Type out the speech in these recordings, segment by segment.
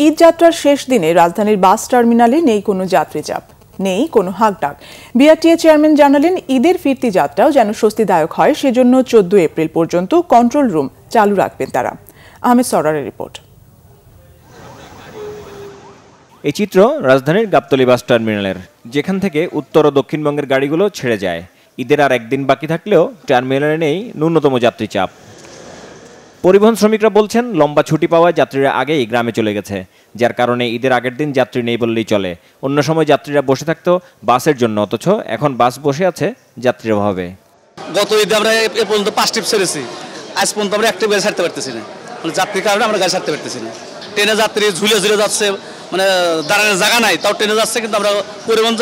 ঈদ যাত্রার শেষ দিনে রাজধানীর বাস টার্মিনালে নেই কোনো যাত্রী চাপ, নেই কোনো হাঁকডাক। বিআরটিএ চেয়ারম্যান জানালেন, ঈদের ফিরতি যাত্রাও যেন স্বস্তিদায়ক হয় সেজন্য 14 এপ্রিল পর্যন্ত কন্ট্রোল রুম চালু রাখবেন তারা। আহমেদ সরারের রিপোর্ট। এই চিত্র রাজধানীর গাবতলী বাস টার্মিনালের, যেখান থেকে উত্তর ও দক্ষিণবঙ্গের গাড়িগুলো ছেড়ে যায়। ঈদের আর একদিন বাকি থাকলেও টার্মিনালে নেই ন্যূনতম যাত্রী চাপ। পরিবহন শ্রমিকরা বলছেন, লম্বা ছুটি পাওয়ায় যাত্রীরা আগেই গ্রামে চলে গেছে, যার কারণে ঈদের আগের দিন যাত্রী নেই বললেই চলে। অন্য সময় যাত্রীরা বসে থাকতো বাসের জন্য, অথচ এখন বাস বসে আছে যাত্রীর অভাবে। গত ঈদে আমরা এ পর্যন্ত 5 ট্রিপ ছেড়েছি, আজ পর্যন্ত আমরা একটা গাড়ি ছাড়তে পারতেছি না। যাত্রীর কারণে আমরা গাড়ি ছাড়তে পারতেছি না। ট্রেনে যাত্রী ঝুলে ঝুলে যাচ্ছে, মানে দাঁড়ানোর জায়গা নাই, তাও ট্রেনে যাচ্ছে, কিন্তু আমরা পরিবহন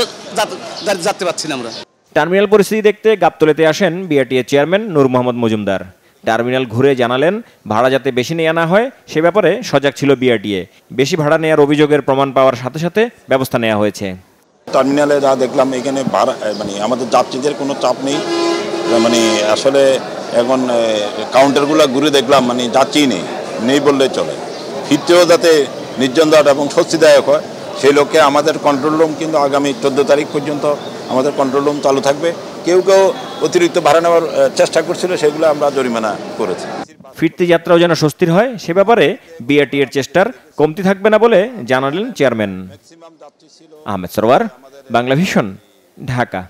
যাত্রী পাচ্ছি না। আমরা টার্মিনাল পরিস্থিতি দেখতে গাবতলীতে আসেন বিআরটিএ চেয়ারম্যান নূর মোহাম্মদ মজুমদার। টার্মিনাল ঘুরে জানালেন, ভাড়া যাতে বেশি নেওয়া না হয় সে ব্যাপারে সজাগ ছিল বিআরটিএ। বেশি ভাড়া নেওয়ার অভিযোগের প্রমাণ পাওয়ার সাথে সাথে ব্যবস্থা নেওয়া হয়েছে। টার্মিনালে যা দেখলাম, এখানে ভাড়া মানে আমাদের যাত্রীদের কোনো চাপ নেই। মানে আসলে এখন কাউন্টারগুলো ঘুরে দেখলাম, মানে যাত্রী নেই বললে চলে। ফিরতেও যাতে নির্জনদাট এবং স্বস্তিদায়ক হয় সেই লক্ষ্যে আমাদের কন্ট্রোল রুম কিন্তু আগামী 14 তারিখ পর্যন্ত আমাদের কন্ট্রোল রুম চালু থাকবে। কেউ অতিরিক্ত ভাড়া নেওয়ার চেষ্টা করছিল, সেগুলো আমরা জরিমানা করেছি। ফিরতি যাত্রাও যেন স্বস্তির হয় সে ব্যাপারে বিআরটিএর চেষ্টার কমতি থাকবে না বলে জানালেন চেয়ারম্যান। আহমেদ সরওয়ার, বাংলা ভিশন, ঢাকা।